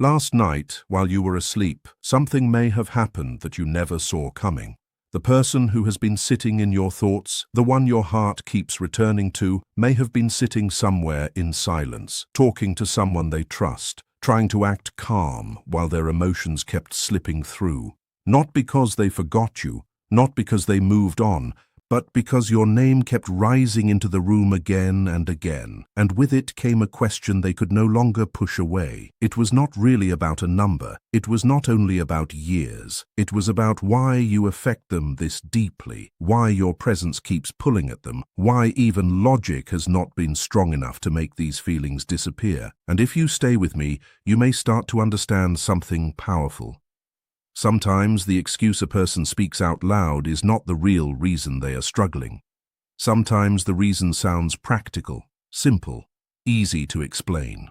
Last night, while you were asleep, something may have happened that you never saw coming. The person who has been sitting in your thoughts, the one your heart keeps returning to, may have been sitting somewhere in silence, talking to someone they trust, trying to act calm while their emotions kept slipping through. Not because they forgot you, not because they moved on, but because your name kept rising into the room again and again, and with it came a question they could no longer push away. It was not really about a number. It was not only about years. It was about why you affect them this deeply, why your presence keeps pulling at them, why even logic has not been strong enough to make these feelings disappear. And if you stay with me, you may start to understand something powerful. Sometimes the excuse a person speaks out loud is not the real reason they are struggling. Sometimes the reason sounds practical, simple, easy to explain.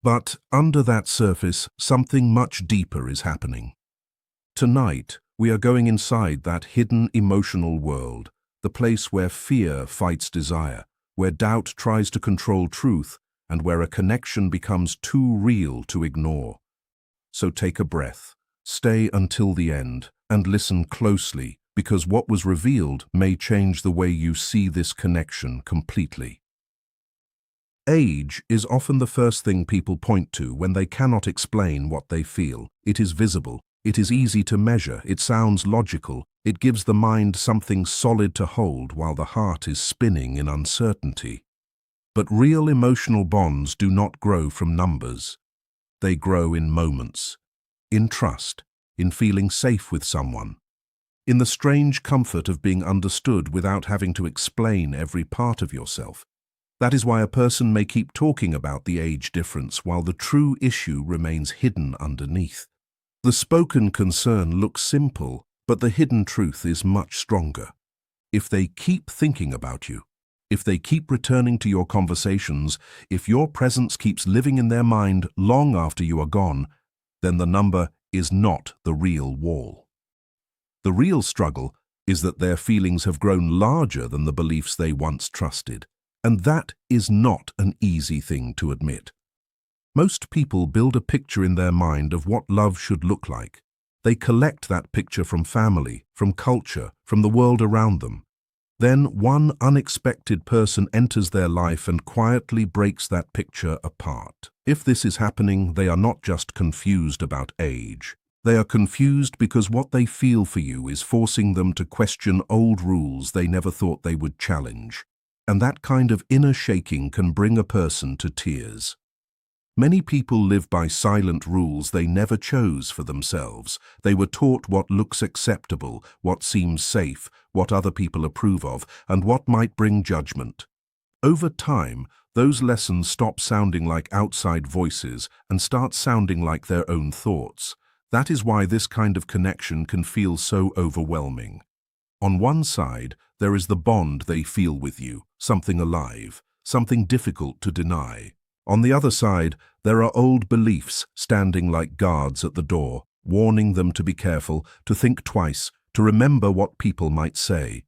But under that surface, something much deeper is happening. Tonight, we are going inside that hidden emotional world, the place where fear fights desire, where doubt tries to control truth, and where a connection becomes too real to ignore. So take a breath. Stay until the end and listen closely, because what was revealed may change the way you see this connection completely. Age is often the first thing people point to when they cannot explain what they feel. It is visible, it is easy to measure, it sounds logical, it gives the mind something solid to hold while the heart is spinning in uncertainty. But real emotional bonds do not grow from numbers. They grow in moments. In trust, in feeling safe with someone, in the strange comfort of being understood without having to explain every part of yourself. That is why a person may keep talking about the age difference while the true issue remains hidden underneath. The spoken concern looks simple, but the hidden truth is much stronger. If they keep thinking about you, if they keep returning to your conversations, if your presence keeps living in their mind long after you are gone, then the number is not the real wall. The real struggle is that their feelings have grown larger than the beliefs they once trusted, and that is not an easy thing to admit. Most people build a picture in their mind of what love should look like. They collect that picture from family, from culture, from the world around them. Then one unexpected person enters their life and quietly breaks that picture apart. If this is happening, they are not just confused about age. They are confused because what they feel for you is forcing them to question old rules they never thought they would challenge. And that kind of inner shaking can bring a person to tears. Many people live by silent rules they never chose for themselves. They were taught what looks acceptable, what seems safe, what other people approve of, and what might bring judgment. Over time, those lessons stop sounding like outside voices and start sounding like their own thoughts. That is why this kind of connection can feel so overwhelming. On one side, there is the bond they feel with you, something alive, something difficult to deny. On the other side, there are old beliefs standing like guards at the door, warning them to be careful, to think twice, to remember what people might say.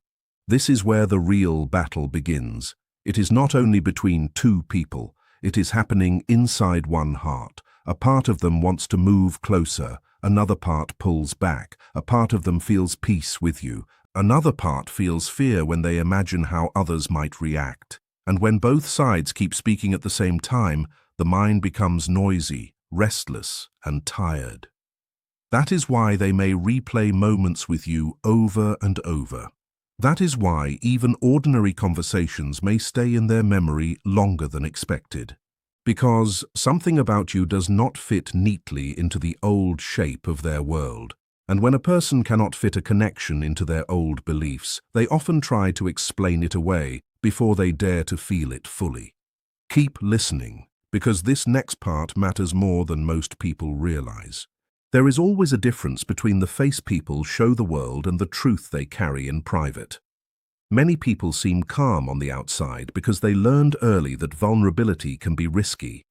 This is where the real battle begins. It is not only between two people, it is happening inside one heart. A part of them wants to move closer, another part pulls back, a part of them feels peace with you, another part feels fear when they imagine how others might react. And when both sides keep speaking at the same time, the mind becomes noisy, restless, and tired. That is why they may replay moments with you over and over. That is why even ordinary conversations may stay in their memory longer than expected. Because something about you does not fit neatly into the old shape of their world. And when a person cannot fit a connection into their old beliefs, they often try to explain it away before they dare to feel it fully. Keep listening, because this next part matters more than most people realize. There is always a difference between the face people show the world and the truth they carry in private. Many people seem calm on the outside because they learned early that vulnerability can be risky.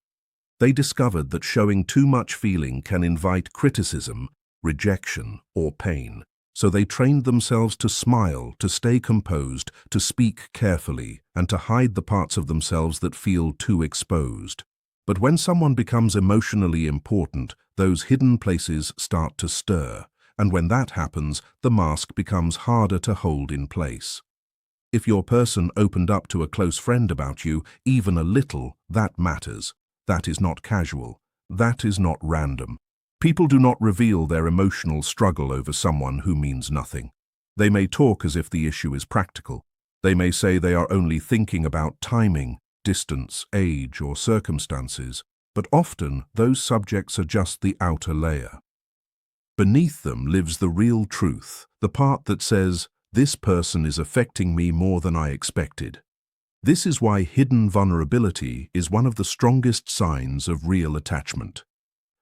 They discovered that showing too much feeling can invite criticism, rejection, or pain. So they trained themselves to smile, to stay composed, to speak carefully, and to hide the parts of themselves that feel too exposed. But when someone becomes emotionally important, those hidden places start to stir, and when that happens, the mask becomes harder to hold in place. If your person opened up to a close friend about you, even a little, that matters. That is not casual. That is not random. People do not reveal their emotional struggle over someone who means nothing. They may talk as if the issue is practical. They may say they are only thinking about timing, distance, age, or circumstances, but often those subjects are just the outer layer. Beneath them lives the real truth, the part that says, "This person is affecting me more than I expected." This is why hidden vulnerability is one of the strongest signs of real attachment.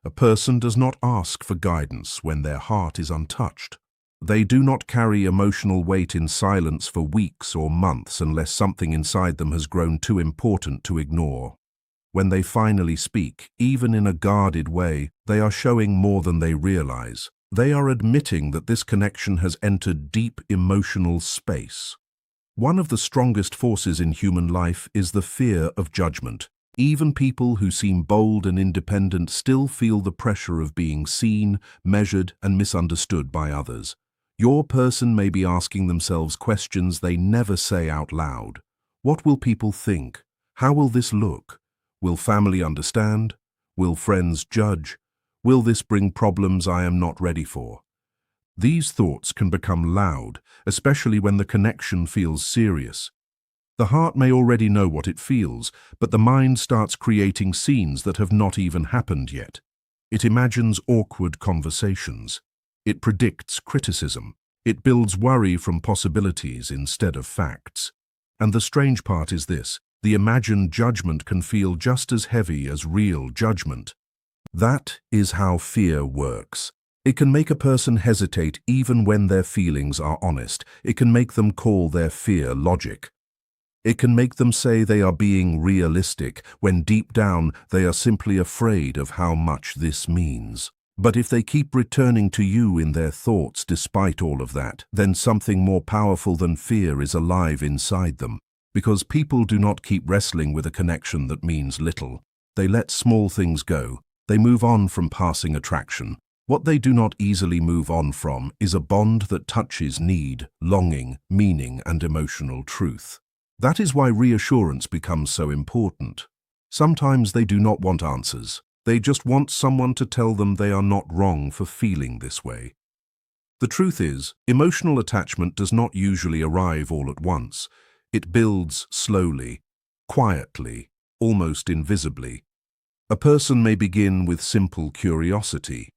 A person does not ask for guidance when their heart is untouched. They do not carry emotional weight in silence for weeks or months unless something inside them has grown too important to ignore. When they finally speak, even in a guarded way, they are showing more than they realize. They are admitting that this connection has entered deep emotional space. One of the strongest forces in human life is the fear of judgment. Even people who seem bold and independent still feel the pressure of being seen, measured, and misunderstood by others. Your person may be asking themselves questions they never say out loud. What will people think? How will this look? Will family understand? Will friends judge? Will this bring problems I am not ready for? These thoughts can become loud, especially when the connection feels serious. The heart may already know what it feels, but the mind starts creating scenes that have not even happened yet. It imagines awkward conversations. It predicts criticism. It builds worry from possibilities instead of facts. And the strange part is this: the imagined judgment can feel just as heavy as real judgment. That is how fear works. It can make a person hesitate even when their feelings are honest. It can make them call their fear logic. It can make them say they are being realistic, when deep down they are simply afraid of how much this means. But if they keep returning to you in their thoughts despite all of that, then something more powerful than fear is alive inside them. Because people do not keep wrestling with a connection that means little. They let small things go. They move on from passing attraction. What they do not easily move on from is a bond that touches need, longing, meaning, and emotional truth. That is why reassurance becomes so important. Sometimes they do not want answers. They just want someone to tell them they are not wrong for feeling this way. The truth is, emotional attachment does not usually arrive all at once. It builds slowly, quietly, almost invisibly. A person may begin with simple curiosity.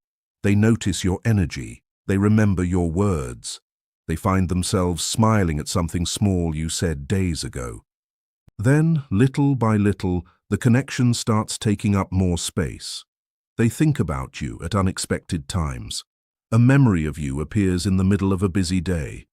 They notice your energy. They remember your words. They find themselves smiling at something small you said days ago. Then, little by little, the connection starts taking up more space. They think about you at unexpected times. A memory of you appears in the middle of a busy day.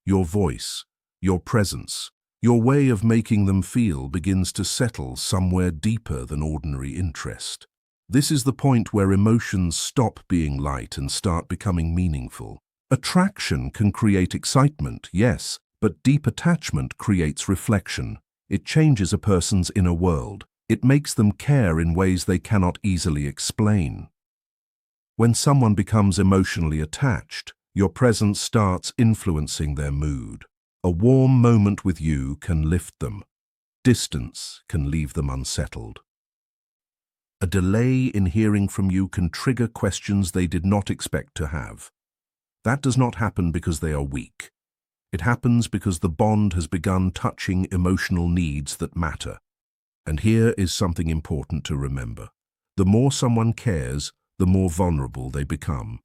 Your voice, your presence, your way of making them feel begins to settle somewhere deeper than ordinary interest. This is the point where emotions stop being light and start becoming meaningful. Attraction can create excitement, yes, but deep attachment creates reflection. It changes a person's inner world. It makes them care in ways they cannot easily explain. When someone becomes emotionally attached, your presence starts influencing their mood. A warm moment with you can lift them. Distance can leave them unsettled. A delay in hearing from you can trigger questions they did not expect to have. That does not happen because they are weak. It happens because the bond has begun touching emotional needs that matter. And here is something important to remember. The more someone cares, the more vulnerable they become.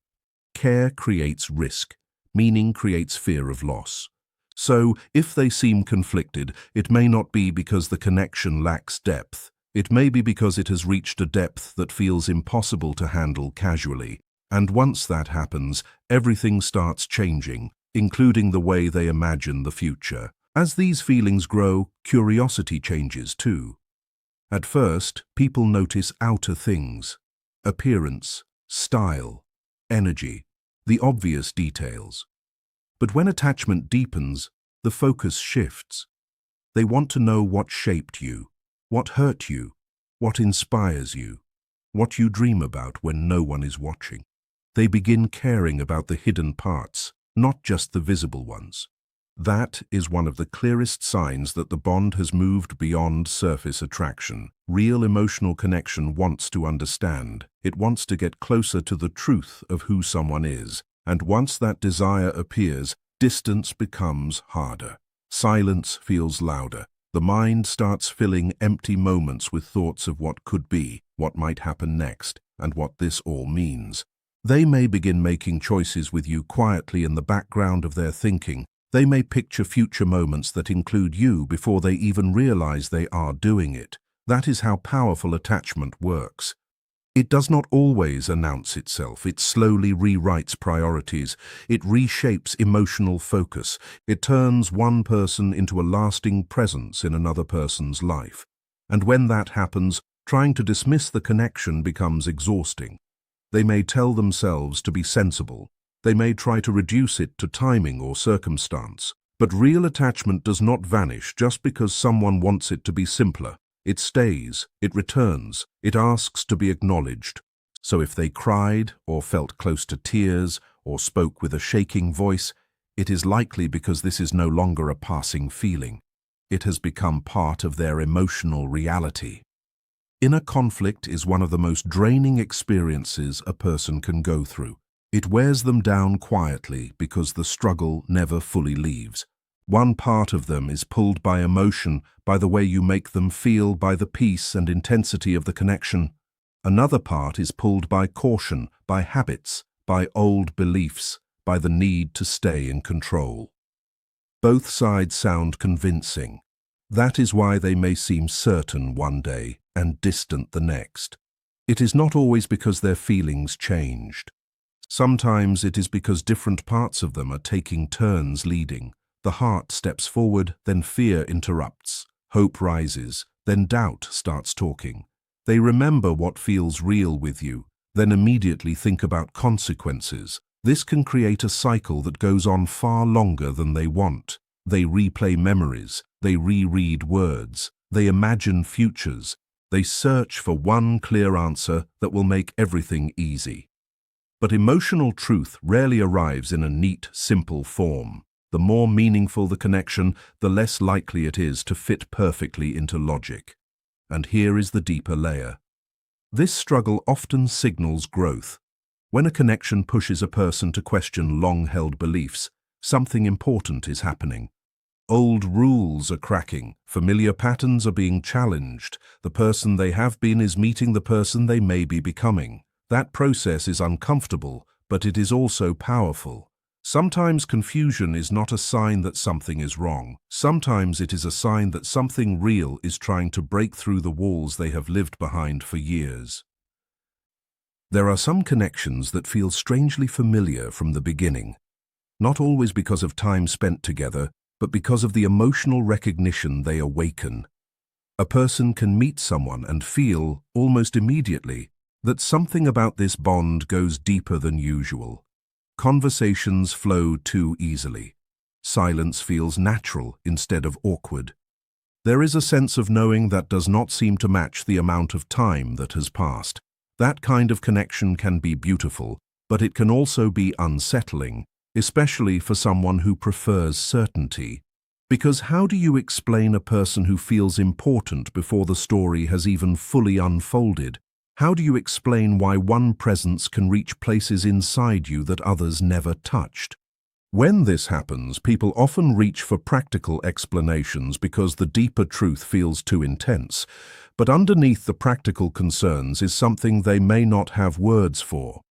Care creates risk. Meaning creates fear of loss. So, if they seem conflicted, it may not be because the connection lacks depth. It may be because it has reached a depth that feels impossible to handle casually. And once that happens, everything starts changing, including the way they imagine the future. As these feelings grow, curiosity changes too. At first, people notice outer things: appearance, style, energy, the obvious details. But when attachment deepens, the focus shifts. They want to know what shaped you, what hurt you, what inspires you, what you dream about when no one is watching. They begin caring about the hidden parts, not just the visible ones. That is one of the clearest signs that the bond has moved beyond surface attraction. Real emotional connection wants to understand. It wants to get closer to the truth of who someone is. And once that desire appears, distance becomes harder. Silence feels louder. The mind starts filling empty moments with thoughts of what could be, what might happen next, and what this all means. They may begin making choices with you quietly in the background of their thinking. They may picture future moments that include you before they even realize they are doing it. That is how powerful attachment works. It does not always announce itself. It slowly rewrites priorities. It reshapes emotional focus. It turns one person into a lasting presence in another person's life. And when that happens, trying to dismiss the connection becomes exhausting. They may tell themselves to be sensible. They may try to reduce it to timing or circumstance. But real attachment does not vanish just because someone wants it to be simpler. It stays, it returns, it asks to be acknowledged. So if they cried, or felt close to tears, or spoke with a shaking voice, it is likely because this is no longer a passing feeling. It has become part of their emotional reality. Inner conflict is one of the most draining experiences a person can go through. It wears them down quietly because the struggle never fully leaves. One part of them is pulled by emotion, by the way you make them feel, by the peace and intensity of the connection. Another part is pulled by caution, by habits, by old beliefs, by the need to stay in control. Both sides sound convincing. That is why they may seem certain one day and distant the next. It is not always because their feelings changed. Sometimes it is because different parts of them are taking turns leading. The heart steps forward, then fear interrupts. Hope rises, then doubt starts talking. They remember what feels real with you, then immediately think about consequences. This can create a cycle that goes on far longer than they want. They replay memories, they reread words, they imagine futures. They search for one clear answer that will make everything easy. But emotional truth rarely arrives in a neat, simple form. The more meaningful the connection, the less likely it is to fit perfectly into logic. And here is the deeper layer. This struggle often signals growth. When a connection pushes a person to question long-held beliefs, something important is happening. Old rules are cracking, familiar patterns are being challenged, the person they have been is meeting the person they may be becoming. That process is uncomfortable, but it is also powerful. Sometimes confusion is not a sign that something is wrong. Sometimes it is a sign that something real is trying to break through the walls they have lived behind for years. There are some connections that feel strangely familiar from the beginning, not always because of time spent together, but because of the emotional recognition they awaken. A person can meet someone and feel, almost immediately, that something about this bond goes deeper than usual. Conversations flow too easily. Silence feels natural instead of awkward. There is a sense of knowing that does not seem to match the amount of time that has passed. That kind of connection can be beautiful, but it can also be unsettling, especially for someone who prefers certainty. Because how do you explain a person who feels important before the story has even fully unfolded? How do you explain why one presence can reach places inside you that others never touched? When this happens, people often reach for practical explanations because the deeper truth feels too intense. But underneath the practical concerns is something they may not have words for.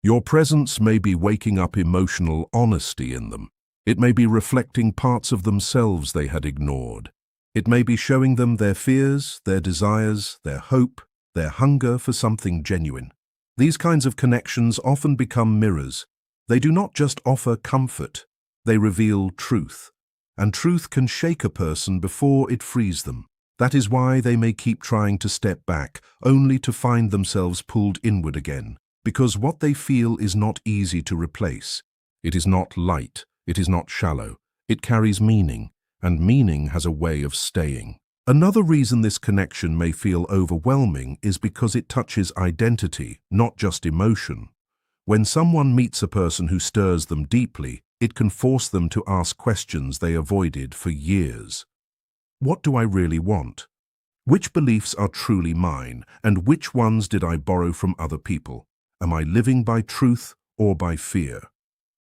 Your presence may be waking up emotional honesty in them. It may be reflecting parts of themselves they had ignored. It may be showing them their fears, their desires, their hope, their hunger for something genuine. These kinds of connections often become mirrors. They do not just offer comfort, they reveal truth. And truth can shake a person before it frees them. That is why they may keep trying to step back, only to find themselves pulled inward again. Because what they feel is not easy to replace. It is not light, it is not shallow. It carries meaning, and meaning has a way of staying. Another reason this connection may feel overwhelming is because it touches identity, not just emotion. When someone meets a person who stirs them deeply, it can force them to ask questions they avoided for years. What do I really want? Which beliefs are truly mine, and which ones did I borrow from other people? Am I living by truth or by fear?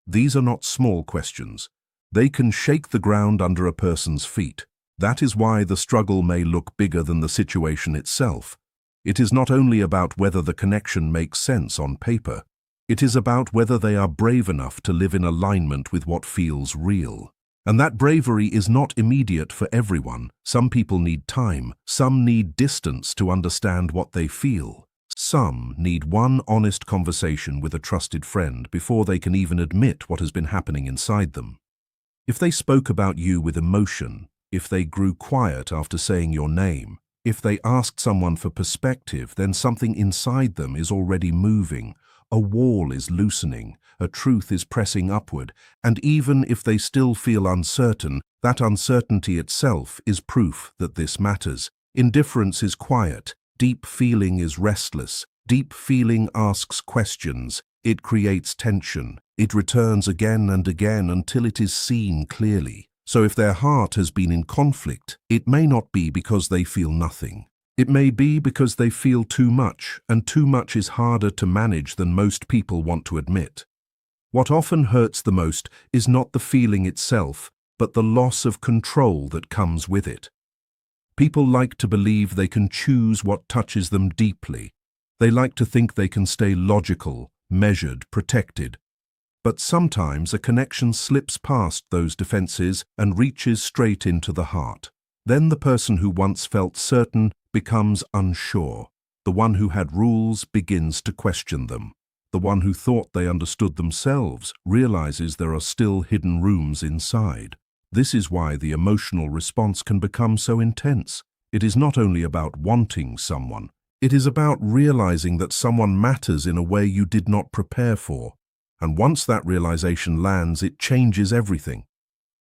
These are not small questions. They can shake the ground under a person's feet. That is why the struggle may look bigger than the situation itself. It is not only about whether the connection makes sense on paper. It is about whether they are brave enough to live in alignment with what feels real. And that bravery is not immediate for everyone. Some people need time. Some need distance to understand what they feel. Some need one honest conversation with a trusted friend before they can even admit what has been happening inside them. If they spoke about you with emotion, if they grew quiet after saying your name, if they asked someone for perspective, then something inside them is already moving. A wall is loosening, a truth is pressing upward, and even if they still feel uncertain, that uncertainty itself is proof that this matters. Indifference is quiet, deep feeling is restless, deep feeling asks questions, it creates tension, it returns again and again until it is seen clearly. So if their heart has been in conflict, it may not be because they feel nothing. It may be because they feel too much, and too much is harder to manage than most people want to admit. What often hurts the most is not the feeling itself, but the loss of control that comes with it. People like to believe they can choose what touches them deeply. They like to think they can stay logical, measured, protected. But sometimes a connection slips past those defenses and reaches straight into the heart. Then the person who once felt certain becomes unsure. The one who had rules begins to question them. The one who thought they understood themselves realizes there are still hidden rooms inside. This is why the emotional response can become so intense. It is not only about wanting someone. It is about realizing that someone matters in a way you did not prepare for. And once that realization lands, it changes everything.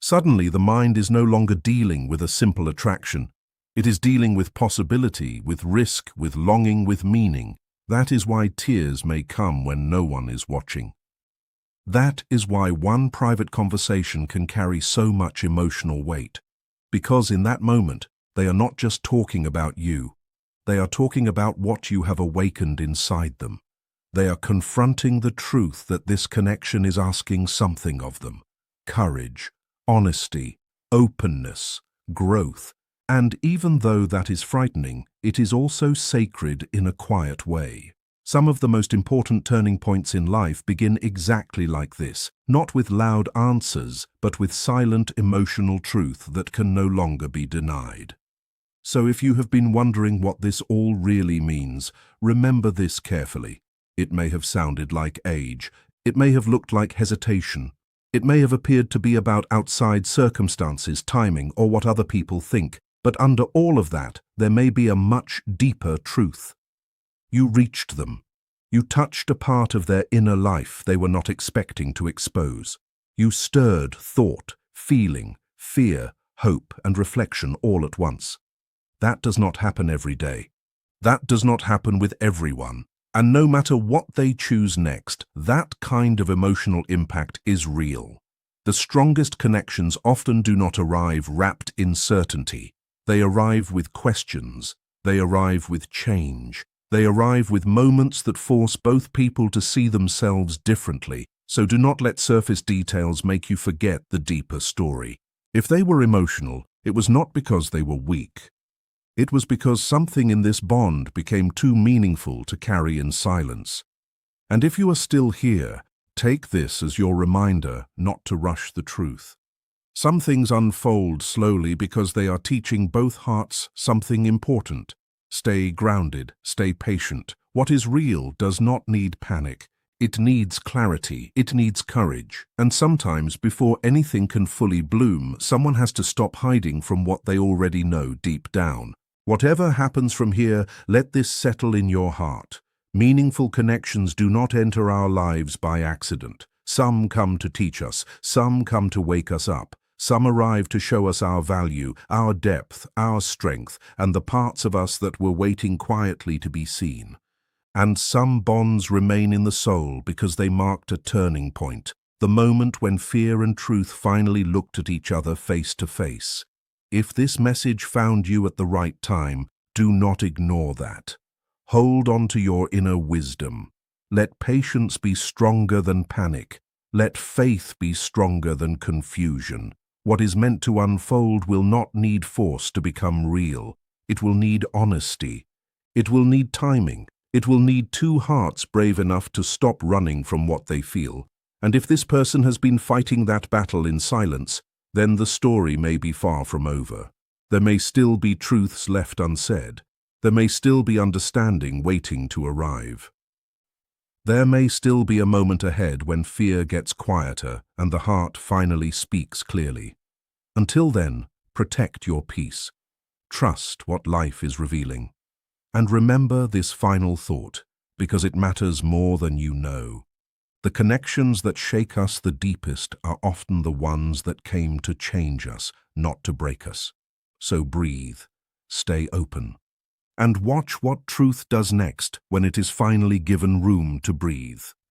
Suddenly, the mind is no longer dealing with a simple attraction. It is dealing with possibility, with risk, with longing, with meaning. That is why tears may come when no one is watching. That is why one private conversation can carry so much emotional weight. Because in that moment, they are not just talking about you. They are talking about what you have awakened inside them. They are confronting the truth that this connection is asking something of them. Courage, honesty, openness, growth. And even though that is frightening, it is also sacred in a quiet way. Some of the most important turning points in life begin exactly like this, not with loud answers, but with silent emotional truth that can no longer be denied. So if you have been wondering what this all really means, remember this carefully. It may have sounded like age. It may have looked like hesitation. It may have appeared to be about outside circumstances, timing, or what other people think. But under all of that, there may be a much deeper truth. You reached them. You touched a part of their inner life they were not expecting to expose. You stirred thought, feeling, fear, hope, and reflection all at once. That does not happen every day. That does not happen with everyone. And no matter what they choose next, that kind of emotional impact is real. The strongest connections often do not arrive wrapped in certainty. They arrive with questions. They arrive with change. They arrive with moments that force both people to see themselves differently. So do not let surface details make you forget the deeper story. If they were emotional, it was not because they were weak. It was because something in this bond became too meaningful to carry in silence. And if you are still here, take this as your reminder not to rush the truth. Some things unfold slowly because they are teaching both hearts something important. Stay grounded, stay patient. What is real does not need panic. It needs clarity, it needs courage. And sometimes, before anything can fully bloom, someone has to stop hiding from what they already know deep down. Whatever happens from here, let this settle in your heart. Meaningful connections do not enter our lives by accident. Some come to teach us, some come to wake us up. Some arrive to show us our value, our depth, our strength, and the parts of us that were waiting quietly to be seen. And some bonds remain in the soul because they marked a turning point, the moment when fear and truth finally looked at each other face to face. If this message found you at the right time, do not ignore that. Hold on to your inner wisdom. Let patience be stronger than panic. Let faith be stronger than confusion. What is meant to unfold will not need force to become real. It will need honesty. It will need timing. It will need two hearts brave enough to stop running from what they feel. And if this person has been fighting that battle in silence, then the story may be far from over. There may still be truths left unsaid. There may still be understanding waiting to arrive. There may still be a moment ahead when fear gets quieter and the heart finally speaks clearly. Until then, protect your peace. Trust what life is revealing. And remember this final thought, because it matters more than you know. The connections that shake us the deepest are often the ones that came to change us, not to break us. So breathe, stay open, and watch what truth does next when it is finally given room to breathe.